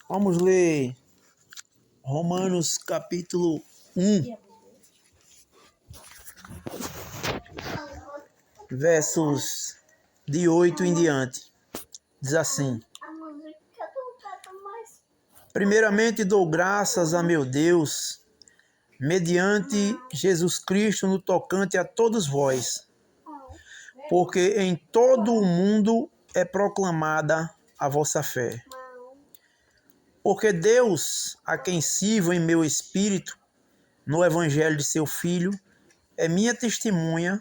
Vamos ler Romanos capítulo 1, versos de 8 em diante. Diz assim: Primeiramente dou graças a meu Deus, mediante Jesus Cristo, no tocante a todos vós, porque em todo o mundo é proclamada a vossa fé. Porque Deus, a quem sirvo em meu espírito, no evangelho de seu Filho, é minha testemunha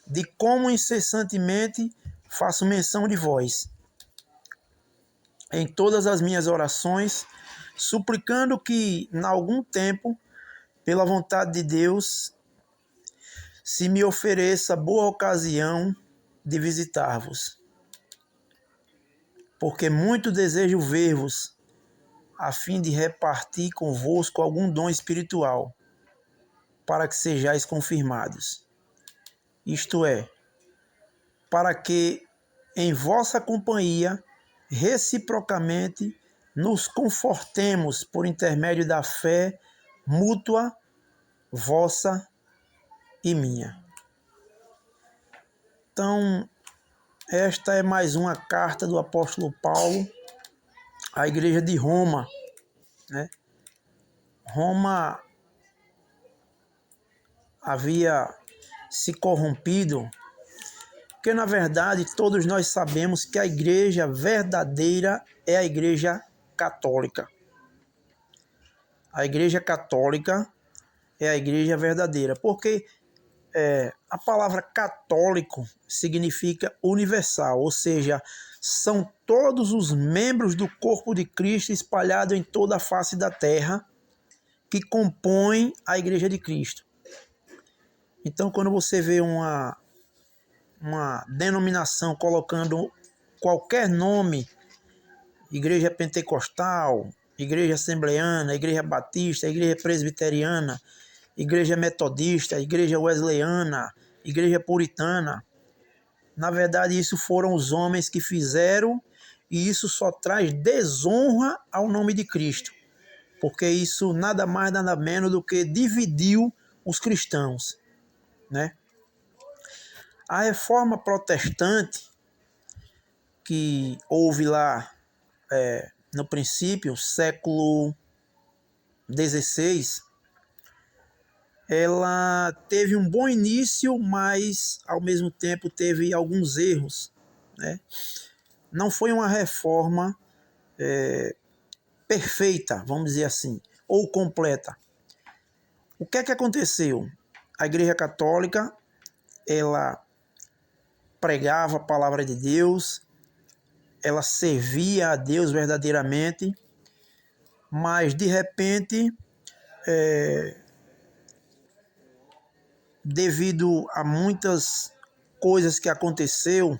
de como incessantemente faço menção de vós, em todas as minhas orações, suplicando que, em algum tempo, pela vontade de Deus, se me ofereça boa ocasião de visitar-vos. Porque muito desejo ver-vos, a fim de repartir convosco algum dom espiritual, para que sejais confirmados. Isto é, para que em vossa companhia, reciprocamente, nos confortemos por intermédio da fé mútua, vossa e minha. Então, esta é mais uma carta do apóstolo Paulo à igreja de Roma, né? Roma havia se corrompido, porque na verdade todos nós sabemos que a igreja verdadeira é a igreja católica. A igreja católica é a igreja verdadeira, porque a palavra católico significa universal, ou seja, são todos os membros do corpo de Cristo espalhados em toda a face da terra que compõem a igreja de Cristo. Então, quando você vê uma denominação colocando qualquer nome, igreja pentecostal, igreja assembleana, igreja batista, igreja presbiteriana, igreja metodista, igreja wesleyana, igreja puritana, na verdade isso foram os homens que fizeram, e isso só traz desonra ao nome de Cristo, porque isso nada mais nada menos do que dividiu os cristãos, né? A reforma protestante que houve lá no princípio, século XVI, ela teve um bom início, mas ao mesmo tempo teve alguns erros, né? Não foi uma reforma perfeita, vamos dizer assim, ou completa. O que é que aconteceu? A Igreja Católica, ela pregava a palavra de Deus, ela servia a Deus verdadeiramente, mas de repente, devido a muitas coisas que aconteceu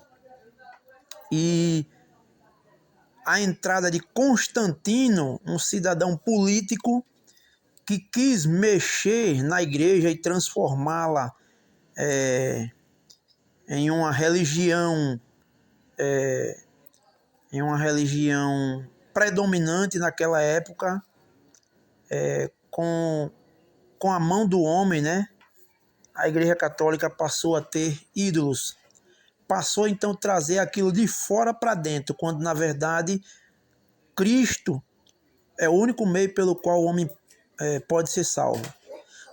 e a entrada de Constantino, um cidadão político que quis mexer na igreja e transformá-la em uma religião predominante naquela época, com a mão do homem, né? A Igreja Católica passou a ter ídolos, passou então a trazer aquilo de fora para dentro, quando na verdade Cristo é o único meio pelo qual o homem pode ser salvo.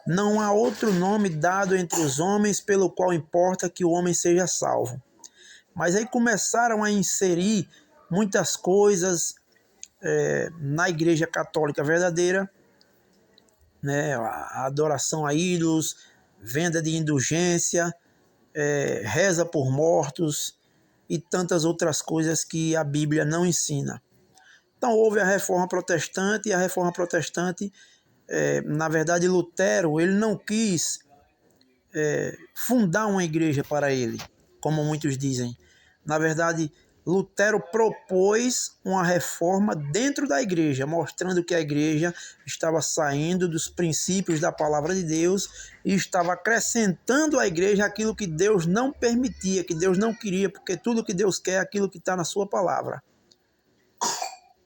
Não há outro nome dado entre os homens pelo qual importa que o homem seja salvo. Mas aí começaram a inserir muitas coisas na Igreja Católica verdadeira, né? A adoração a ídolos, venda de indulgência, reza por mortos e tantas outras coisas que a Bíblia não ensina. Então houve a Reforma Protestante, e a Reforma Protestante, na verdade Lutero, ele não quis fundar uma igreja para ele, como muitos dizem. Na verdade, Lutero propôs uma reforma dentro da igreja, mostrando que a igreja estava saindo dos princípios da palavra de Deus e estava acrescentando à igreja aquilo que Deus não permitia, que Deus não queria, porque tudo que Deus quer é aquilo que está na sua palavra.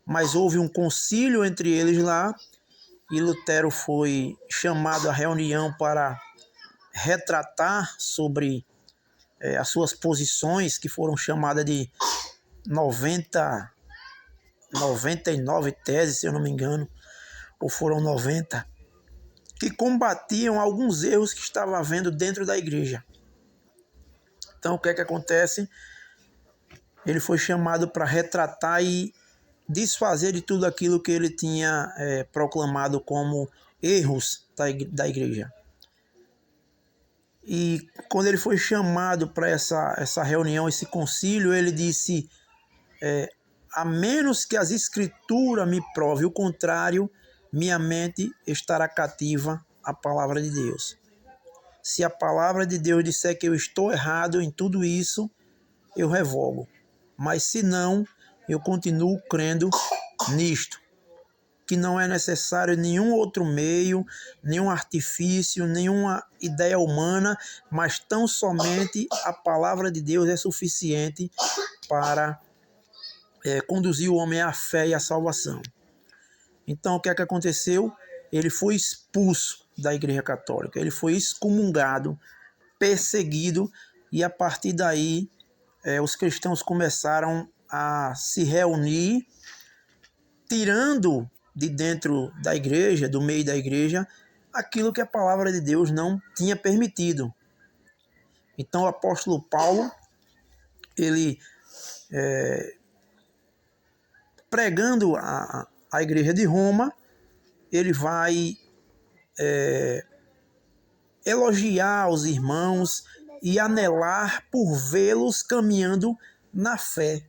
mas houve um concílio entre eles lá, e Lutero foi chamado à reunião para retratar sobre as suas posições, que foram chamadas de 99 teses, se eu não me engano, ou foram 90, que combatiam alguns erros que estavam havendo dentro da igreja. Então, o que é que acontece? Ele foi chamado para retratar e desfazer de tudo aquilo que ele tinha proclamado como erros da igreja. E quando ele foi chamado para essa reunião, esse concílio, ele disse: a menos que as escrituras me provem o contrário, minha mente estará cativa à palavra de Deus. Se a palavra de Deus disser que eu estou errado em tudo isso, eu revogo. Mas se não, eu continuo crendo nisto, que não é necessário nenhum outro meio, nenhum artifício, nenhuma ideia humana, mas tão somente a palavra de Deus é suficiente para conduzir o homem à fé e à salvação. Então, o que é que aconteceu? Ele foi expulso da Igreja Católica, ele foi excomungado, perseguido, e a partir daí os cristãos começaram a se reunir, tirando de dentro da igreja, do meio da igreja, aquilo que a palavra de Deus não tinha permitido. Então o apóstolo Paulo, ele pregando a igreja de Roma, ele vai elogiar os irmãos e anelar por vê-los caminhando na fé.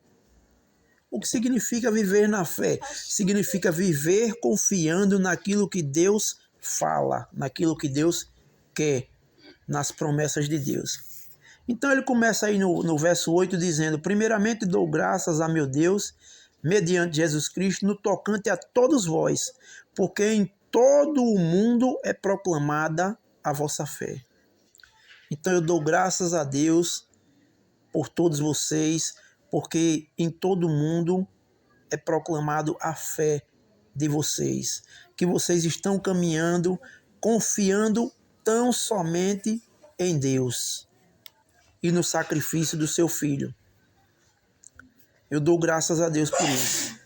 O que significa viver na fé? Significa viver confiando naquilo que Deus fala, naquilo que Deus quer, nas promessas de Deus. Então ele começa aí no verso 8 dizendo: primeiramente dou graças a meu Deus, mediante Jesus Cristo, no tocante a todos vós, porque em todo o mundo é proclamada a vossa fé. Então eu dou graças a Deus por todos vocês, porque em todo o mundo é proclamado a fé de vocês, que vocês estão caminhando, confiando tão somente em Deus e no sacrifício do seu Filho. Eu dou graças a Deus por isso.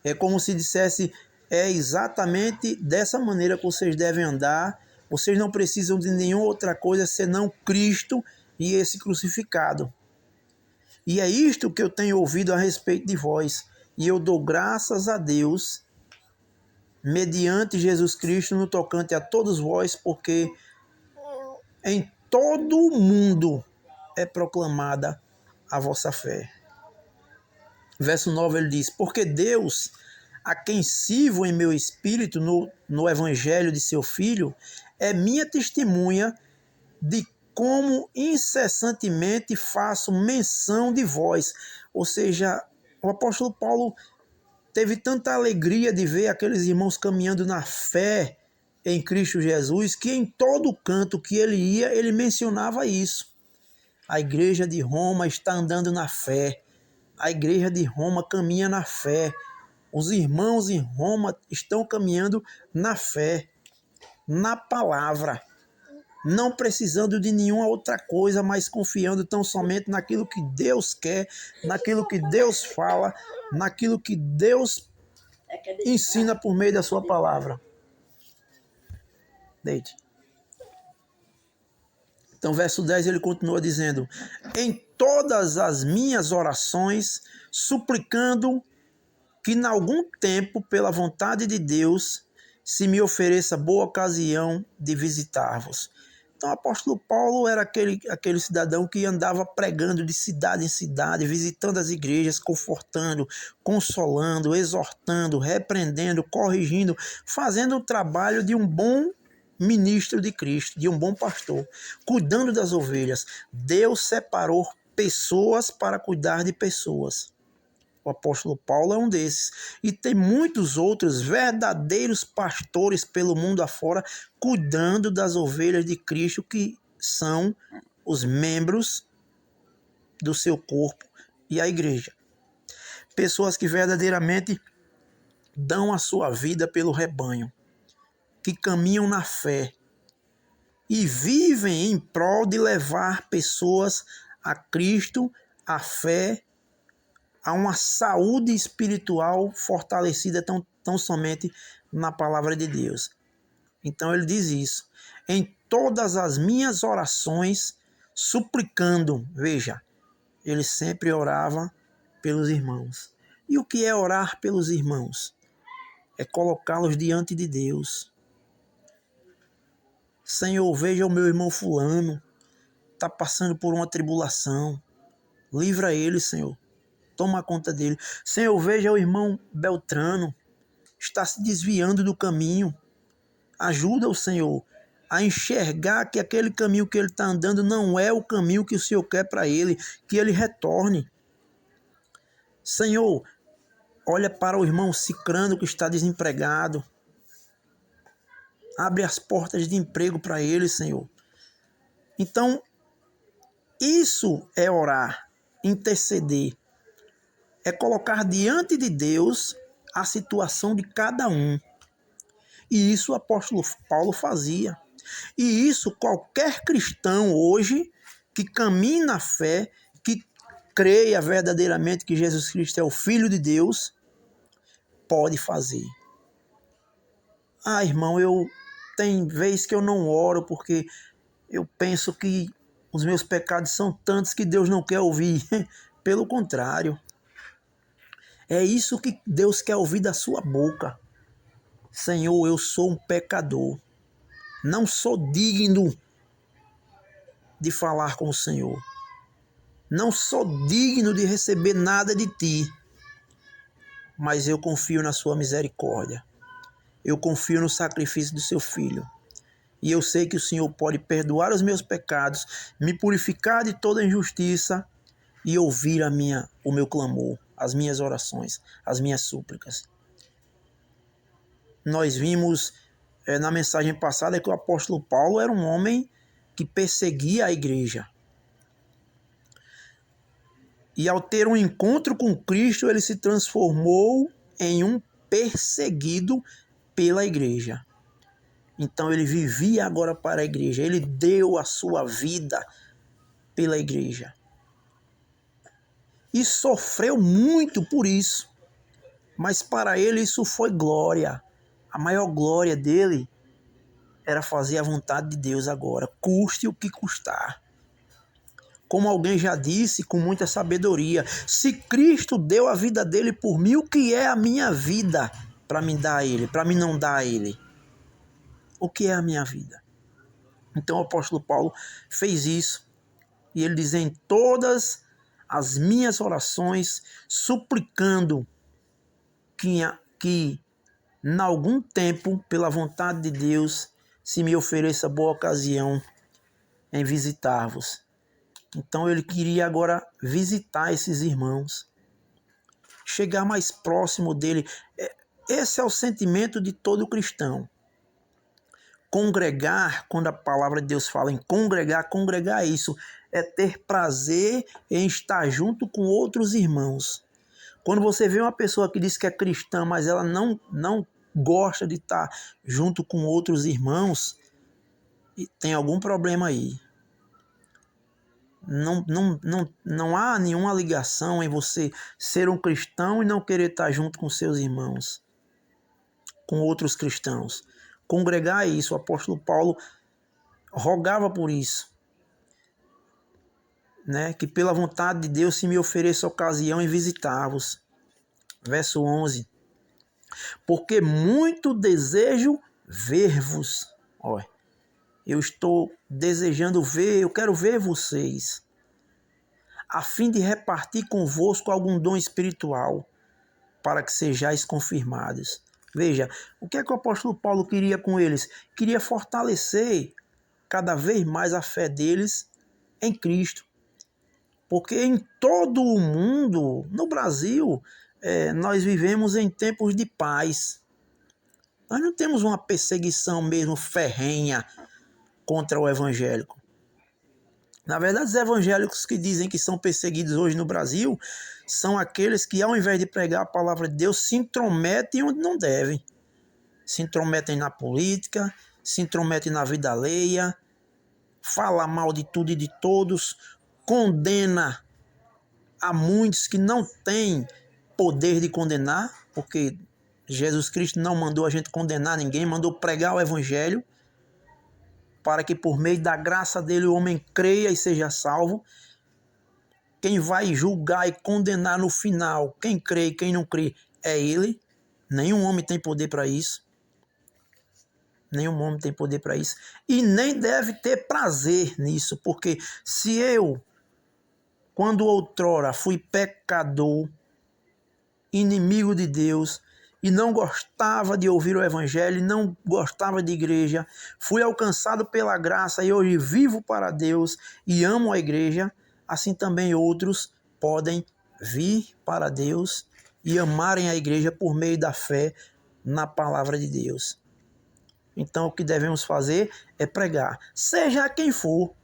É como se dissesse, é exatamente dessa maneira que vocês devem andar. Vocês não precisam de nenhuma outra coisa senão Cristo e esse crucificado. E é isto que eu tenho ouvido a respeito de vós. E eu dou graças a Deus, mediante Jesus Cristo, no tocante a todos vós, porque em todo o mundo é proclamada a vossa fé. Verso 9 ele diz: porque Deus, a quem sirvo em meu espírito no evangelho de seu Filho, é minha testemunha de como incessantemente faço menção de vós. Ou seja, o apóstolo Paulo teve tanta alegria de ver aqueles irmãos caminhando na fé em Cristo Jesus, que em todo canto que ele ia, ele mencionava isso. A igreja de Roma está andando na fé. A igreja de Roma caminha na fé. Os irmãos em Roma estão caminhando na fé, na palavra, não precisando de nenhuma outra coisa, mas confiando tão somente naquilo que Deus quer, naquilo que Deus fala, naquilo que Deus ensina por meio da sua palavra. Deite. Então, verso 10, ele continua dizendo: em todas as minhas orações, suplicando que, em algum tempo, pela vontade de Deus, se me ofereça boa ocasião de visitar-vos. Então o apóstolo Paulo era aquele cidadão que andava pregando de cidade em cidade, visitando as igrejas, confortando, consolando, exortando, repreendendo, corrigindo, fazendo o trabalho de um bom ministro de Cristo, de um bom pastor, cuidando das ovelhas. Deus separou pessoas para cuidar de pessoas. O apóstolo Paulo é um desses. E tem muitos outros verdadeiros pastores pelo mundo afora, cuidando das ovelhas de Cristo, que são os membros do seu corpo e a igreja. Pessoas que verdadeiramente dão a sua vida pelo rebanho, que caminham na fé e vivem em prol de levar pessoas a Cristo, a fé, a uma saúde espiritual fortalecida tão somente na palavra de Deus. Então ele diz isso: em todas as minhas orações, suplicando. Veja, ele sempre orava pelos irmãos. E o que é orar pelos irmãos? É colocá-los diante de Deus. Senhor, veja o meu irmão fulano, está passando por uma tribulação. Livra ele, Senhor. Toma conta dele. Senhor, veja o irmão Beltrano, está se desviando do caminho. Ajuda o Senhor a enxergar que aquele caminho que ele está andando não é o caminho que o Senhor quer para ele, que ele retorne. Senhor, olha para o irmão Cicrano que está desempregado. Abre as portas de emprego para ele, Senhor. Então, isso é orar, interceder. É colocar diante de Deus a situação de cada um. E isso o apóstolo Paulo fazia. E isso qualquer cristão hoje que caminhe na fé, que creia verdadeiramente que Jesus Cristo é o Filho de Deus, pode fazer. Ah, irmão, tem vezes que eu não oro porque eu penso que os meus pecados são tantos que Deus não quer ouvir. Pelo contrário. É isso que Deus quer ouvir da sua boca. Senhor, eu sou um pecador. Não sou digno de falar com o Senhor. Não sou digno de receber nada de ti. Mas eu confio na sua misericórdia. Eu confio no sacrifício do seu Filho. E eu sei que o Senhor pode perdoar os meus pecados, me purificar de toda injustiça e ouvir o meu clamor, as minhas orações, as minhas súplicas. Nós vimos na mensagem passada que o apóstolo Paulo era um homem que perseguia a igreja. E ao ter um encontro com Cristo, ele se transformou em um perseguido pela igreja. Então ele vivia agora para a igreja, ele deu a sua vida pela igreja. E sofreu muito por isso, mas para ele isso foi glória. A maior glória dele era fazer a vontade de Deus agora, custe o que custar. Como alguém já disse com muita sabedoria, se Cristo deu a vida dele por mim, o que é a minha vida para me dar a ele, para me não dar a ele? O que é a minha vida? Então o apóstolo Paulo fez isso. E ele diz: em todas as minhas orações, suplicando que em algum tempo, pela vontade de Deus, se me ofereça boa ocasião em visitar-vos. Então ele queria agora visitar esses irmãos, chegar mais próximo dele. Esse é o sentimento de todo cristão. Congregar, quando a palavra de Deus fala em congregar é isso, é ter prazer em estar junto com outros irmãos. Quando você vê uma pessoa que diz que é cristã, mas ela não gosta de estar junto com outros irmãos, tem algum problema aí. Não há nenhuma ligação em você ser um cristão e não querer estar junto com seus irmãos, com outros cristãos. Congregar é isso. O apóstolo Paulo rogava por isso, né? Que pela vontade de Deus se me ofereça ocasião em visitar-vos. Verso 11. Porque muito desejo ver-vos. Olha, eu estou desejando ver, eu quero ver vocês, a fim de repartir convosco algum dom espiritual, para que sejais confirmados. Veja, o que é que o apóstolo Paulo queria com eles? Queria fortalecer cada vez mais a fé deles em Cristo. Porque em todo o mundo, no Brasil, nós vivemos em tempos de paz. Nós não temos uma perseguição mesmo ferrenha contra o evangélico. Na verdade, os evangélicos que dizem que são perseguidos hoje no Brasil são aqueles que, ao invés de pregar a palavra de Deus, se intrometem onde não devem. Se intrometem na política, se intrometem na vida alheia, fala mal de tudo e de todos, condena a muitos que não têm poder de condenar, porque Jesus Cristo não mandou a gente condenar ninguém, mandou pregar o evangelho, para que por meio da graça dele o homem creia e seja salvo. Quem vai julgar e condenar no final, quem crê e quem não crê, é ele. Nenhum homem tem poder para isso. Nenhum homem tem poder para isso. E nem deve ter prazer nisso, porque se eu, quando outrora fui pecador, inimigo de Deus, e não gostava de ouvir o evangelho, não gostava de igreja, fui alcançado pela graça e hoje vivo para Deus e amo a igreja, assim também outros podem vir para Deus e amarem a igreja por meio da fé na palavra de Deus. Então o que devemos fazer é pregar, seja quem for.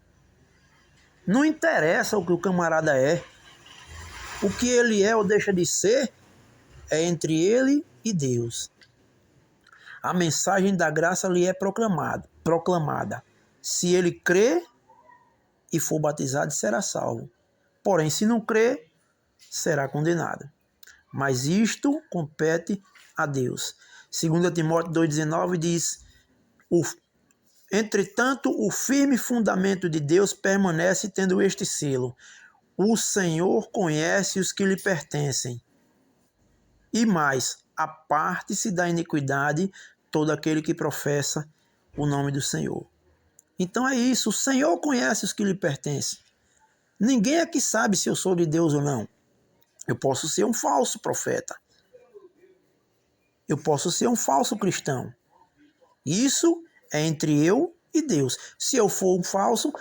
Não interessa o que o camarada é. O que ele é ou deixa de ser é entre ele e Deus. A mensagem da graça lhe é proclamada. Se ele crê e for batizado, será salvo. Porém, se não crê, será condenado. Mas isto compete a Deus. 2 Timóteo 2,19 diz: entretanto, o firme fundamento de Deus permanece tendo este selo: o Senhor conhece os que lhe pertencem. E mais, aparte-se da iniquidade todo aquele que professa o nome do Senhor. Então é isso, o Senhor conhece os que lhe pertencem. Ninguém aqui sabe se eu sou de Deus ou não. Eu posso ser um falso profeta. Eu posso ser um falso cristão. Isso é entre eu e Deus. Se eu for um falso,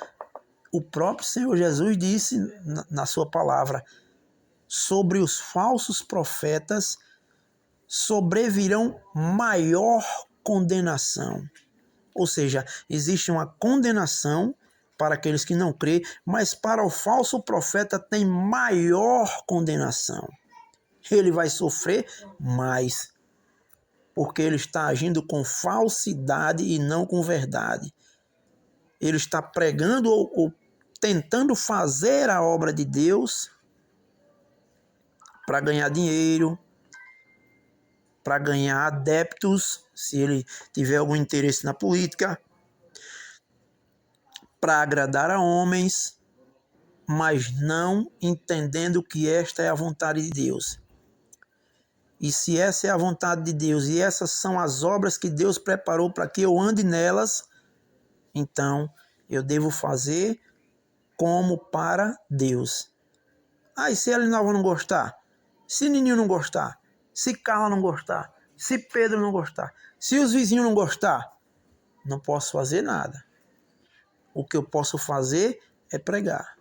o próprio Senhor Jesus disse na sua palavra: sobre os falsos profetas sobrevirão maior condenação. Ou seja, existe uma condenação para aqueles que não crêem, mas para o falso profeta tem maior condenação. Ele vai sofrer mais, porque ele está agindo com falsidade e não com verdade. Ele está pregando ou tentando fazer a obra de Deus para ganhar dinheiro, para ganhar adeptos, se ele tiver algum interesse na política, para agradar a homens, mas não entendendo que esta é a vontade de Deus. E se essa é a vontade de Deus e essas são as obras que Deus preparou para que eu ande nelas, então eu devo fazer como para Deus. E se Elinalva não gostar? Se Nininho não gostar? Se Carla não gostar? Se Pedro não gostar? Se os vizinhos não gostar? Não posso fazer nada. O que eu posso fazer é pregar.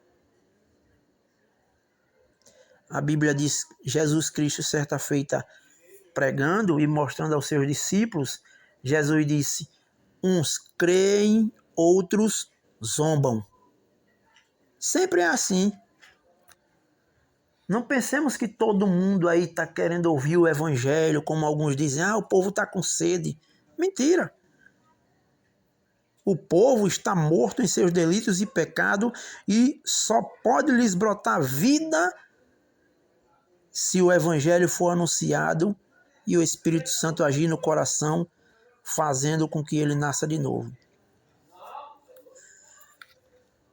A Bíblia diz, Jesus Cristo, certa feita, pregando e mostrando aos seus discípulos, Jesus disse: uns creem, outros zombam. Sempre é assim. Não pensemos que todo mundo aí está querendo ouvir o evangelho, como alguns dizem: o povo está com sede. Mentira. O povo está morto em seus delitos e pecado e só pode lhes brotar vida se o evangelho for anunciado e o Espírito Santo agir no coração, fazendo com que ele nasça de novo.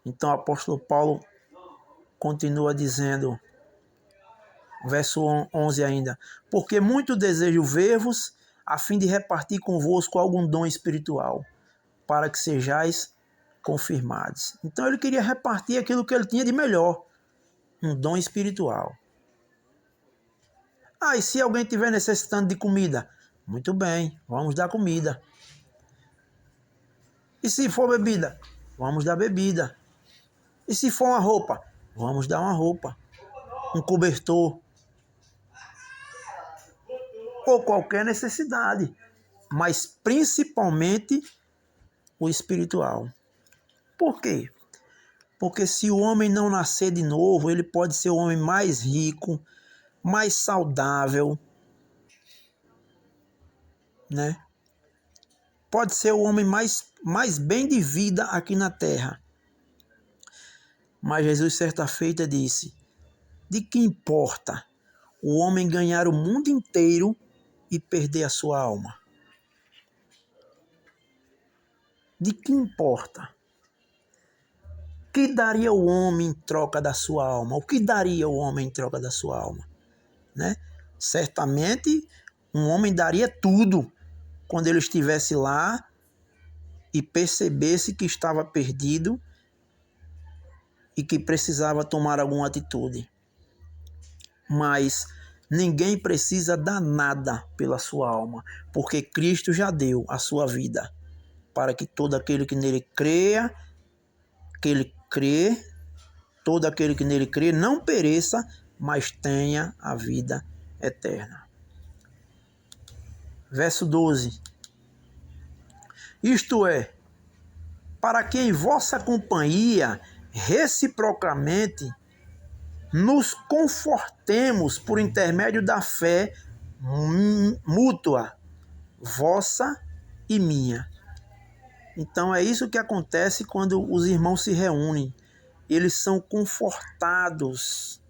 Então o apóstolo Paulo continua dizendo, verso 11 ainda: porque muito desejo ver-vos, a fim de repartir convosco algum dom espiritual, para que sejais confirmados. Então ele queria repartir aquilo que ele tinha de melhor, um dom espiritual. E se alguém estiver necessitando de comida? Muito bem, vamos dar comida. E se for bebida? Vamos dar bebida. E se for uma roupa? Vamos dar uma roupa. Um cobertor. Ou qualquer necessidade. Mas principalmente o espiritual. Por quê? Porque se o homem não nascer de novo, ele pode ser o homem mais rico, mais saudável, né? Pode ser o homem mais bem de vida aqui na terra. Mas Jesus, certa feita, disse: de que importa o homem ganhar o mundo inteiro e perder a sua alma? De que importa? O que daria o homem em troca da sua alma? O que daria o homem em troca da sua alma? Né? Certamente, um homem daria tudo quando ele estivesse lá e percebesse que estava perdido e que precisava tomar alguma atitude. Mas ninguém precisa dar nada pela sua alma, porque Cristo já deu a sua vida, para que todo aquele que nele creia, todo aquele que nele crê não pereça, mas tenha a vida eterna. Verso 12. Isto é, para que em vossa companhia reciprocamente nos confortemos por intermédio da fé mútua, vossa e minha. Então é isso que acontece quando os irmãos se reúnem. Eles são confortados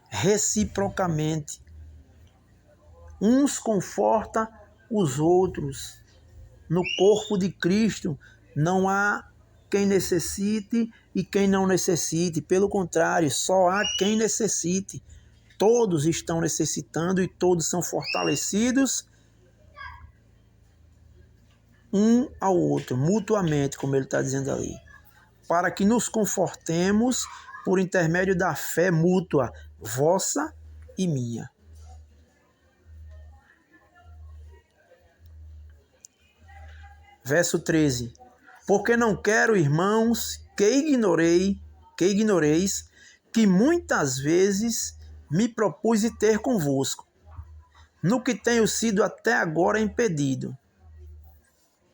reciprocamente. Uns confortam os outros. No corpo de Cristo não há quem necessite e quem não necessite. Pelo contrário, só há quem necessite. Todos estão necessitando e todos são fortalecidos um ao outro, mutuamente, como ele está dizendo ali, para que nos confortemos por intermédio da fé mútua, vossa e minha. Verso 13. Porque não quero, irmãos, que ignoreis que muitas vezes me propus ter convosco, no que tenho sido até agora impedido,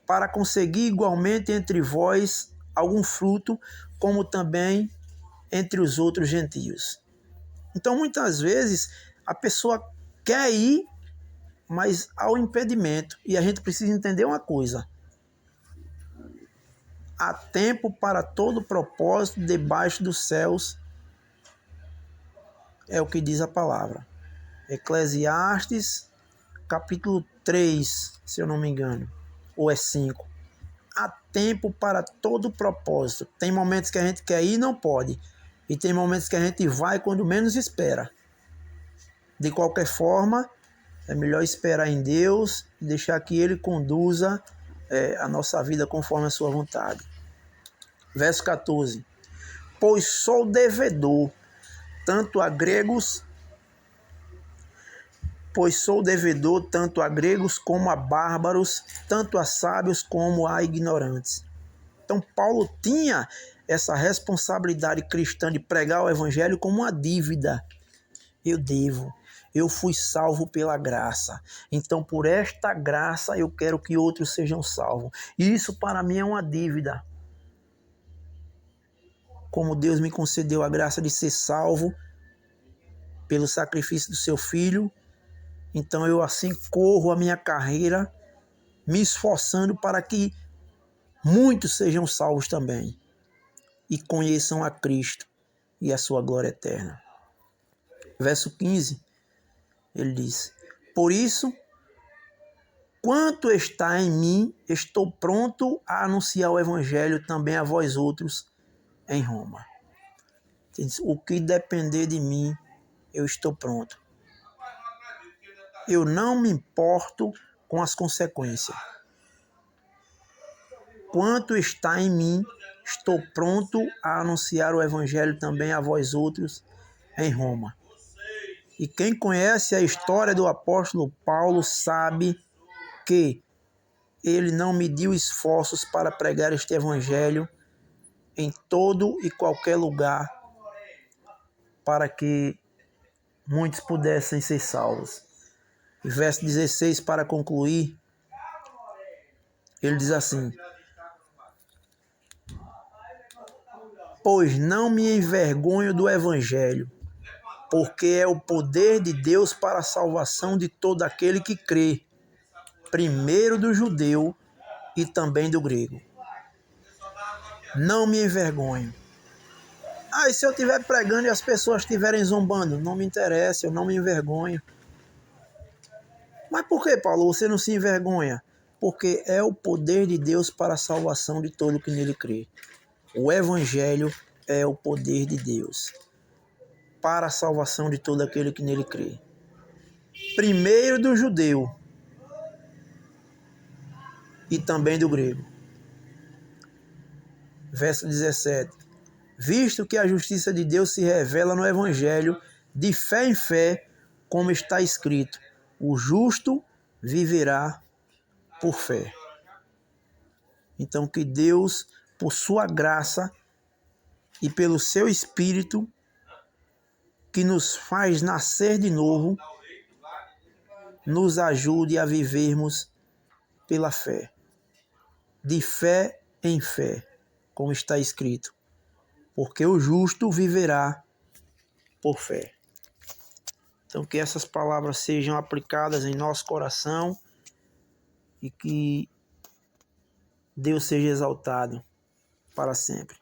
para conseguir igualmente entre vós algum fruto, como também entre os outros gentios. Então, muitas vezes, a pessoa quer ir, mas há o impedimento. E a gente precisa entender uma coisa: há tempo para todo propósito debaixo dos céus, é o que diz a palavra. Eclesiastes, capítulo 3, se eu não me engano, ou é 5. Há tempo para todo propósito. Tem momentos que a gente quer ir e não pode. E tem momentos que a gente vai quando menos espera. De qualquer forma, é melhor esperar em Deus e deixar que Ele conduza a nossa vida conforme a sua vontade. Verso 14. Pois sou devedor, tanto a gregos como a bárbaros, tanto a sábios como a ignorantes. Então Paulo tinha essa responsabilidade cristã de pregar o evangelho como uma dívida. Eu devo. Eu fui salvo pela graça. Então, por esta graça, eu quero que outros sejam salvos. E isso, para mim, é uma dívida. Como Deus me concedeu a graça de ser salvo pelo sacrifício do seu Filho, então eu assim corro a minha carreira, me esforçando para que muitos sejam salvos também e conheçam a Cristo e a sua glória eterna. Verso 15, ele diz: por isso, quanto está em mim, estou pronto a anunciar o evangelho também a vós outros em Roma. Ele diz: o que depender de mim, eu estou pronto. Eu não me importo com as consequências. Quanto está em mim, estou pronto a anunciar o evangelho também a vós outros em Roma. E quem conhece a história do apóstolo Paulo sabe que ele não mediu esforços para pregar este evangelho em todo e qualquer lugar para que muitos pudessem ser salvos. E verso 16, para concluir, ele diz assim: pois não me envergonho do evangelho, porque é o poder de Deus para a salvação de todo aquele que crê, primeiro do judeu e também do grego. Não me envergonho. E se eu estiver pregando e as pessoas estiverem zombando? Não me interessa, eu não me envergonho. Mas por que, Paulo, você não se envergonha? Porque é o poder de Deus para a salvação de todo que nele crê. O Evangelho é o poder de Deus para a salvação de todo aquele que nele crê. Primeiro do judeu e também do grego. Verso 17. Visto que a justiça de Deus se revela no Evangelho, de fé em fé, como está escrito, o justo viverá por fé. Então que Deus, por sua graça e pelo seu Espírito, que nos faz nascer de novo, nos ajude a vivermos pela fé. De fé em fé, como está escrito. Porque o justo viverá por fé. Então que essas palavras sejam aplicadas em nosso coração e que Deus seja exaltado para sempre.